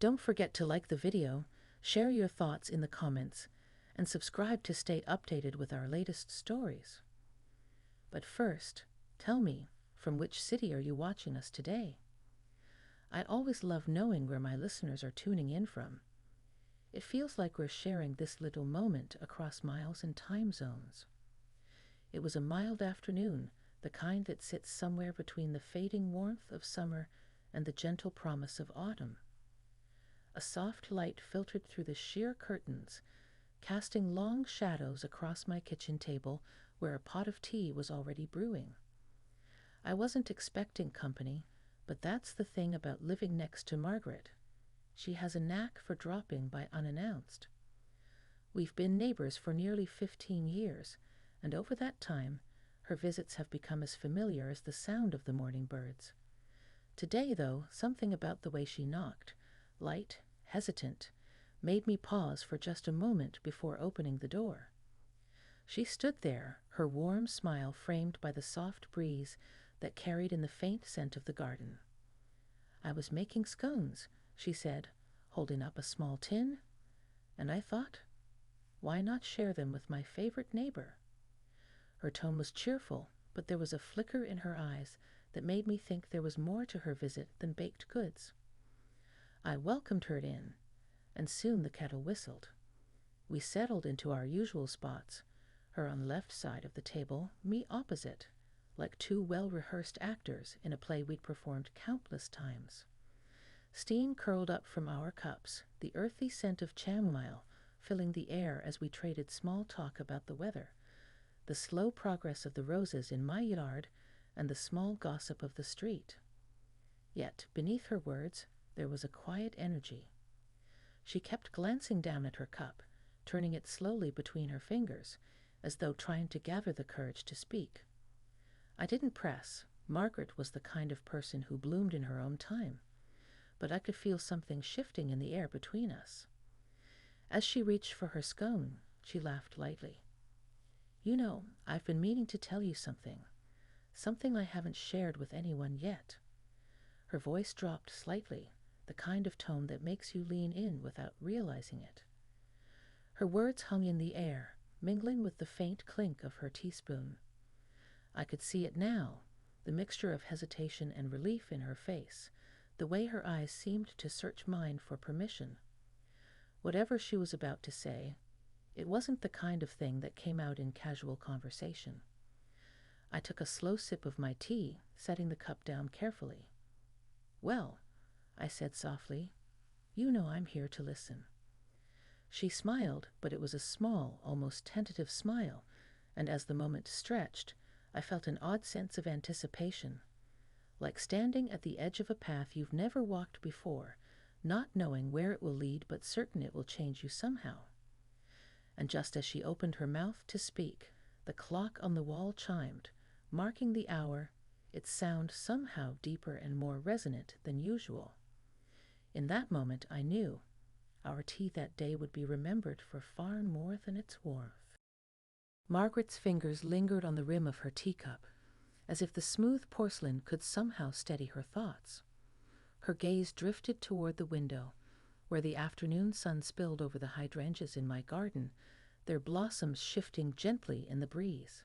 Don't forget to like the video, share your thoughts in the comments, and subscribe to stay updated with our latest stories. But first, tell me, from which city are you watching us today? I always love knowing where my listeners are tuning in from. It feels like we're sharing this little moment across miles and time zones. It was a mild afternoon, the kind that sits somewhere between the fading warmth of summer and the gentle promise of autumn. A soft light filtered through the sheer curtains, casting long shadows across my kitchen table where a pot of tea was already brewing. I wasn't expecting company, but that's the thing about living next to Margaret. She has a knack for dropping by unannounced. We've been neighbors for nearly 15 years, and over that time, her visits have become as familiar as the sound of the morning birds. Today, though, something about the way she knocked, light, hesitant, made me pause for just a moment before opening the door. She stood there, her warm smile framed by the soft breeze that carried in the faint scent of the garden. "I was making scones," she said, holding up a small tin, and I thought, why not share them with my favorite neighbor? Her tone was cheerful, but there was a flicker in her eyes that made me think there was more to her visit than baked goods. I welcomed her in, and soon the kettle whistled. We settled into our usual spots, her on the left side of the table, me opposite, like two well-rehearsed actors in a play we'd performed countless times. Steam curled up from our cups, the earthy scent of chamomile filling the air as we traded small talk about the weather, the slow progress of the roses in my yard, and the small gossip of the street. Yet, beneath her words, there was a quiet energy. She kept glancing down at her cup, turning it slowly between her fingers, as though trying to gather the courage to speak. I didn't press. Margaret was the kind of person who bloomed in her own time, but I could feel something shifting in the air between us. As she reached for her scone, she laughed lightly. "You know, I've been meaning to tell you something I haven't shared with anyone yet." Her voice dropped slightly, the kind of tone that makes you lean in without realizing it. Her words hung in the air, mingling with the faint clink of her teaspoon. I could see it now, the mixture of hesitation and relief in her face, the way her eyes seemed to search mine for permission. Whatever she was about to say, it wasn't the kind of thing that came out in casual conversation. I took a slow sip of my tea, setting the cup down carefully. "Well," I said softly, "you know I'm here to listen." She smiled, but it was a small, almost tentative smile, and as the moment stretched, I felt an odd sense of anticipation, like standing at the edge of a path you've never walked before, not knowing where it will lead but certain it will change you somehow. And just as she opened her mouth to speak, the clock on the wall chimed, marking the hour, its sound somehow deeper and more resonant than usual. In that moment I knew our tea that day would be remembered for far more than its warmth. Margaret's fingers lingered on the rim of her teacup, as if the smooth porcelain could somehow steady her thoughts. Her gaze drifted toward the window, where the afternoon sun spilled over the hydrangeas in my garden, their blossoms shifting gently in the breeze.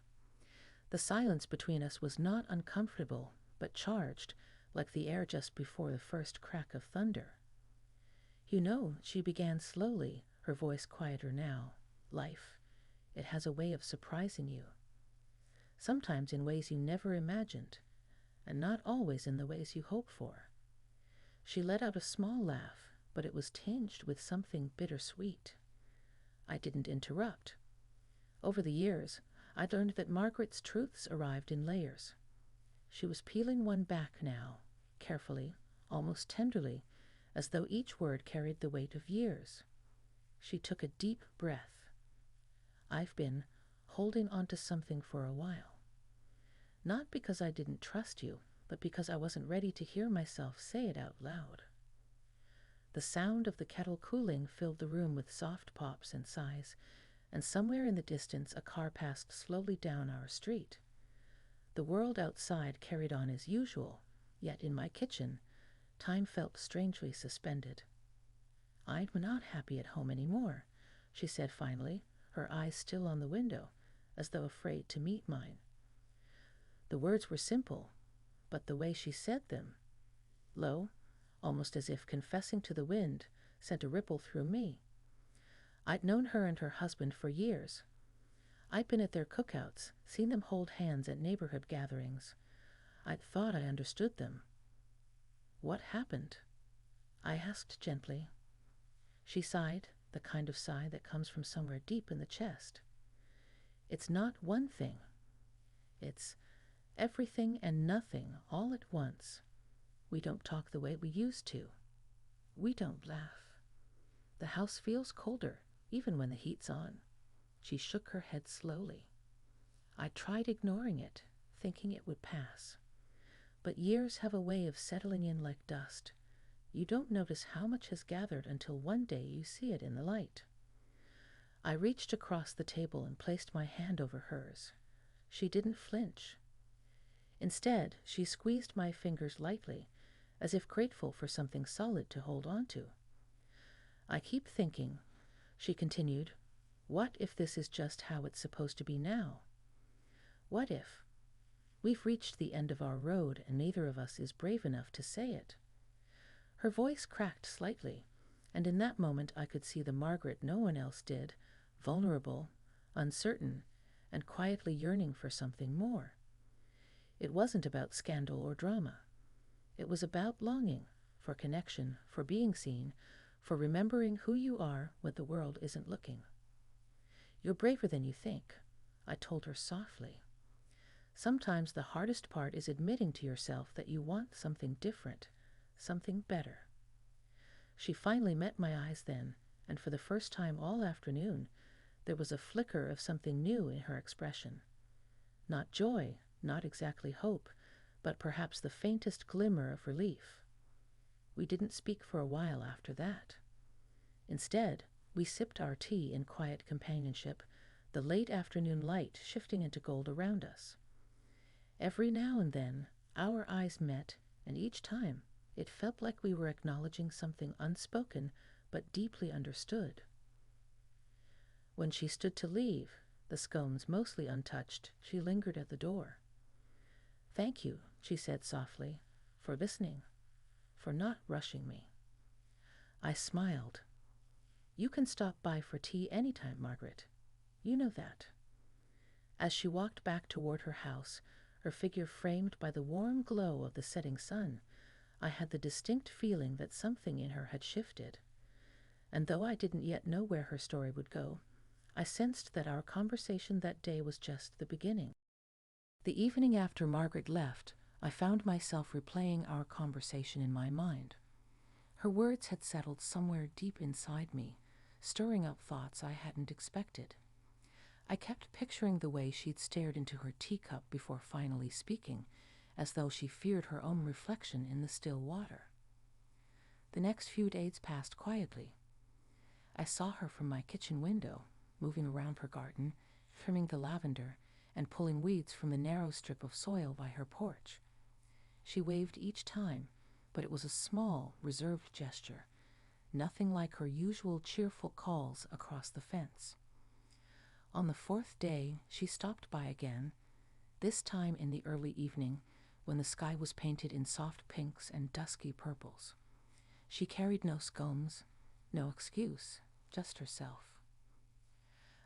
The silence between us was not uncomfortable, but charged, like the air just before the first crack of thunder. "You know," she began slowly, her voice quieter now, "life, it has a way of surprising you. Sometimes in ways you never imagined, and not always in the ways you hope for." She let out a small laugh, but it was tinged with something bittersweet. I didn't interrupt. Over the years, I'd learned that Margaret's truths arrived in layers. She was peeling one back now, carefully, almost tenderly, as though each word carried the weight of years. She took a deep breath. "I've been holding on to something for a while. Not because I didn't trust you, but because I wasn't ready to hear myself say it out loud." The sound of the kettle cooling filled the room with soft pops and sighs, and somewhere in the distance a car passed slowly down our street. The world outside carried on as usual, yet in my kitchen, time felt strangely suspended. I'm not happy at home anymore, she said finally, her eyes still on the window, as though afraid to meet mine. The words were simple, but the way she said them, low, almost as if confessing to the wind, sent a ripple through me. I'd known her and her husband for years. I'd been at their cookouts, seen them hold hands at neighborhood gatherings. I'd thought I understood them. What happened? I asked gently. She sighed, the kind of sigh that comes from somewhere deep in the chest. It's not one thing. It's everything and nothing all at once. We don't talk the way we used to. We don't laugh. The house feels colder, even when the heat's on. She shook her head slowly. I tried ignoring it, thinking it would pass. But years have a way of settling in like dust. You don't notice how much has gathered until one day you see it in the light. I reached across the table and placed my hand over hers. She didn't flinch. Instead, she squeezed my fingers lightly, as if grateful for something solid to hold on to. I keep thinking, she continued, what if this is just how it's supposed to be now? What if we've reached the end of our road and neither of us is brave enough to say it? Her voice cracked slightly, and in that moment I could see the Margaret no one else did, vulnerable, uncertain, and quietly yearning for something more. It wasn't about scandal or drama. It was about longing, for connection, for being seen, for remembering who you are when the world isn't looking. You're braver than you think, I told her softly. Sometimes the hardest part is admitting to yourself that you want something different, something better. She finally met my eyes then, and for the first time all afternoon, there was a flicker of something new in her expression. Not joy, not exactly hope, but perhaps the faintest glimmer of relief. We didn't speak for a while after that. Instead, we sipped our tea in quiet companionship, the late afternoon light shifting into gold around us. Every now and then, our eyes met, and each time, it felt like we were acknowledging something unspoken but deeply understood. When she stood to leave, the scones mostly untouched, she lingered at the door. Thank you, she said softly, for listening, for not rushing me. I smiled. You can stop by for tea anytime, Margaret. You know that. As she walked back toward her house, her figure framed by the warm glow of the setting sun, I had the distinct feeling that something in her had shifted. And though I didn't yet know where her story would go, I sensed that our conversation that day was just the beginning. The evening after Margaret left, I found myself replaying our conversation in my mind. Her words had settled somewhere deep inside me, stirring up thoughts I hadn't expected. I kept picturing the way she'd stared into her teacup before finally speaking, as though she feared her own reflection in the still water. The next few days passed quietly. I saw her from my kitchen window, moving around her garden, trimming the lavender, and pulling weeds from the narrow strip of soil by her porch. She waved each time, but it was a small, reserved gesture, nothing like her usual cheerful calls across the fence. On the fourth day, she stopped by again, this time in the early evening, when the sky was painted in soft pinks and dusky purples. She carried no scones, no excuse, just herself.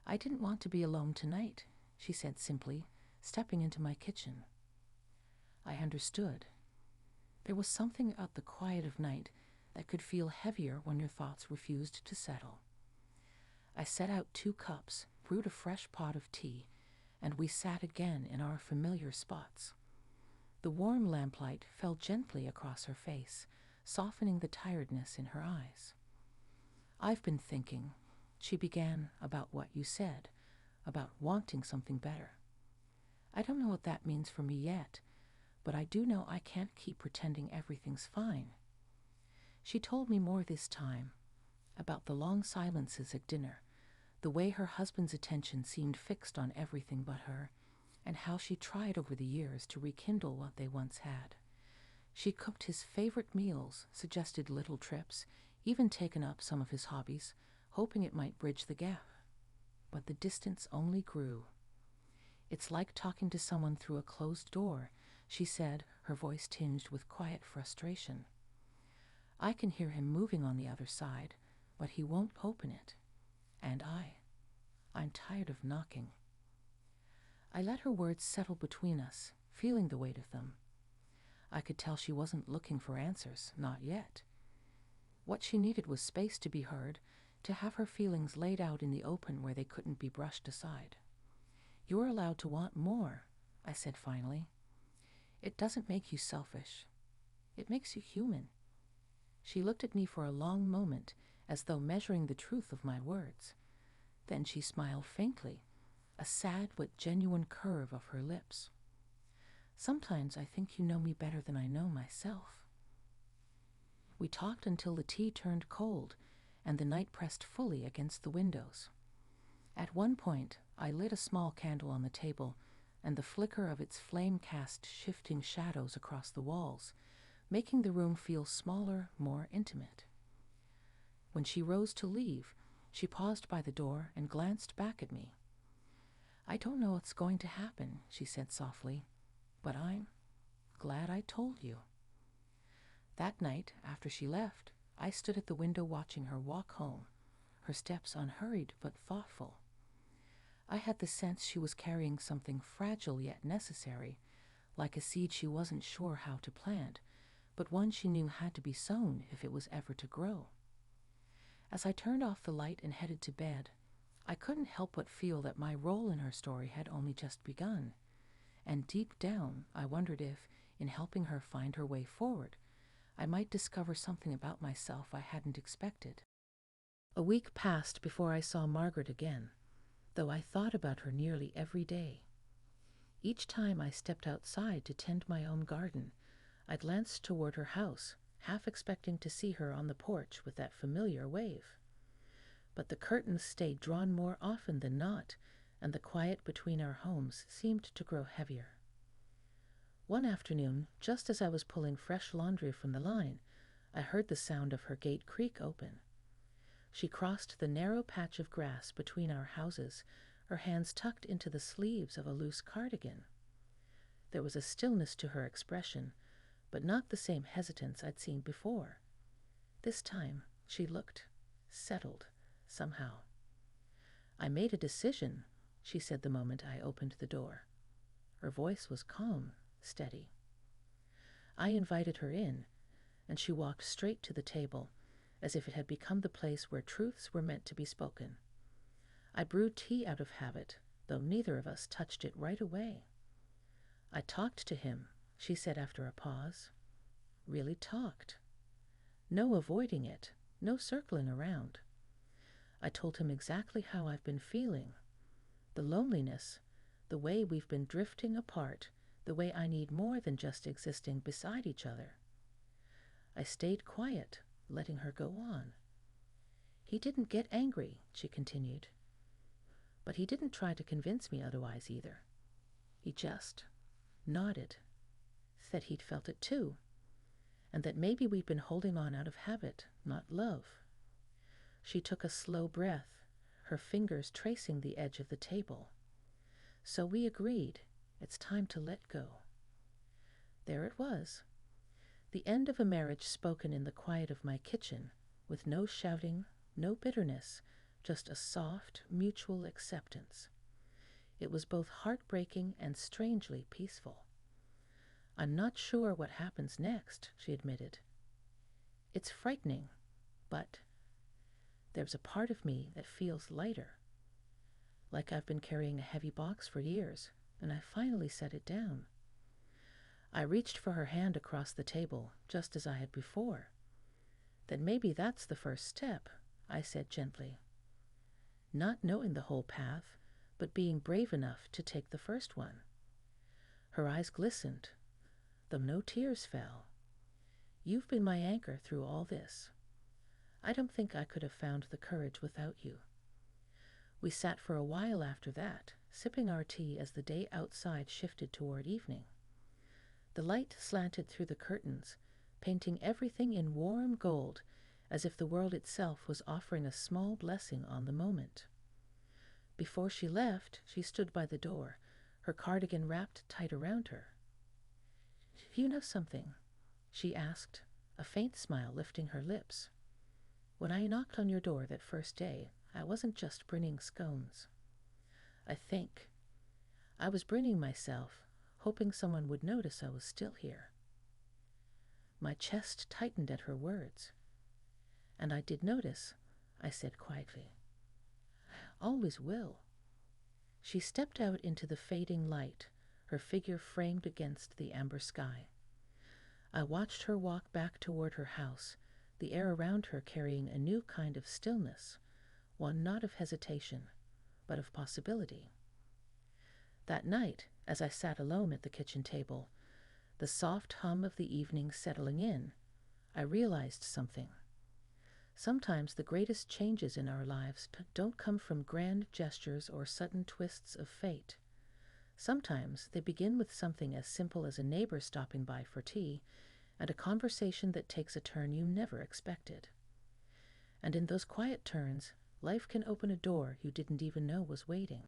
I didn't want to be alone tonight, she said simply, stepping into my kitchen. I understood. There was something about the quiet of night that could feel heavier when your thoughts refused to settle. I set out 2 cups, brewed a fresh pot of tea, and we sat again in our familiar spots. The warm lamplight fell gently across her face, softening the tiredness in her eyes. I've been thinking, she began, about what you said, about wanting something better. I don't know what that means for me yet, but I do know I can't keep pretending everything's fine. She told me more this time, about the long silences at dinner, the way her husband's attention seemed fixed on everything but her, and how she tried over the years to rekindle what they once had. She cooked his favorite meals, suggested little trips, even taken up some of his hobbies, hoping it might bridge the gap. But the distance only grew. "It's like talking to someone through a closed door," she said, her voice tinged with quiet frustration. "I can hear him moving on the other side, but he won't open it. And I'm tired of knocking." I let her words settle between us, feeling the weight of them. I could tell she wasn't looking for answers, not yet. What she needed was space to be heard, to have her feelings laid out in the open where they couldn't be brushed aside. "You're allowed to want more," I said finally. "It doesn't make you selfish. It makes you human." She looked at me for a long moment, as though measuring the truth of my words. Then she smiled faintly, a sad but genuine curve of her lips. "Sometimes I think you know me better than I know myself." We talked until the tea turned cold and the night pressed fully against the windows. At one point, I lit a small candle on the table, and the flicker of its flame cast shifting shadows across the walls, making the room feel smaller, more intimate. When she rose to leave, she paused by the door and glanced back at me. "I don't know what's going to happen," she said softly, "but I'm glad I told you." That night, after she left, I stood at the window watching her walk home, her steps unhurried but thoughtful. I had the sense she was carrying something fragile yet necessary, like a seed she wasn't sure how to plant, but one she knew had to be sown if it was ever to grow. As I turned off the light and headed to bed, I couldn't help but feel that my role in her story had only just begun, and deep down I wondered if, in helping her find her way forward, I might discover something about myself I hadn't expected. A week passed before I saw Margaret again, though I thought about her nearly every day. Each time I stepped outside to tend my own garden, I glanced toward her house, half expecting to see her on the porch with that familiar wave. But the curtains stayed drawn more often than not, and the quiet between our homes seemed to grow heavier. One afternoon, just as I was pulling fresh laundry from the line, I heard the sound of her gate creak open. She crossed the narrow patch of grass between our houses, her hands tucked into the sleeves of a loose cardigan. There was a stillness to her expression, but not the same hesitance I'd seen before. This time, she looked settled, somehow. "I made a decision," she said the moment I opened the door. Her voice was calm, steady. I invited her in, and she walked straight to the table, as if it had become the place where truths were meant to be spoken. I brewed tea out of habit, though neither of us touched it right away. "I talked to him," she said after a pause. "Really talked. No avoiding it, no circling around. I told him exactly how I've been feeling. The loneliness, the way we've been drifting apart, the way I need more than just existing beside each other." I stayed quiet, letting her go on. "He didn't get angry," she continued. "But he didn't try to convince me otherwise either. He just nodded, said he'd felt it too, and that maybe we'd been holding on out of habit, not love." She took a slow breath, her fingers tracing the edge of the table. "So we agreed, it's time to let go." There it was. The end of a marriage spoken in the quiet of my kitchen, with no shouting, no bitterness, just a soft, mutual acceptance. It was both heartbreaking and strangely peaceful. "I'm not sure what happens next," she admitted. "It's frightening, but there's a part of me that feels lighter. Like I've been carrying a heavy box for years, and I finally set it down." I reached for her hand across the table, just as I had before. "Then maybe that's the first step," I said gently. "Not knowing the whole path, but being brave enough to take the first one." Her eyes glistened, though no tears fell. "You've been my anchor through all this. I don't think I could have found the courage without you." We sat for a while after that, sipping our tea as the day outside shifted toward evening. The light slanted through the curtains, painting everything in warm gold, as if the world itself was offering a small blessing on the moment. Before she left, she stood by the door, her cardigan wrapped tight around her. "Do you know something?" she asked, a faint smile lifting her lips. "When I knocked on your door that first day, I wasn't just bringing scones. I think I was bringing myself, hoping someone would notice I was still here." My chest tightened at her words. "And I did notice," I said quietly. "I always will." She stepped out into the fading light, her figure framed against the amber sky. I watched her walk back toward her house, the air around her carrying a new kind of stillness, one not of hesitation, but of possibility. That night, as I sat alone at the kitchen table, the soft hum of the evening settling in, I realized something. Sometimes the greatest changes in our lives don't come from grand gestures or sudden twists of fate. Sometimes they begin with something as simple as a neighbor stopping by for tea and a conversation that takes a turn you never expected. And in those quiet turns, life can open a door you didn't even know was waiting.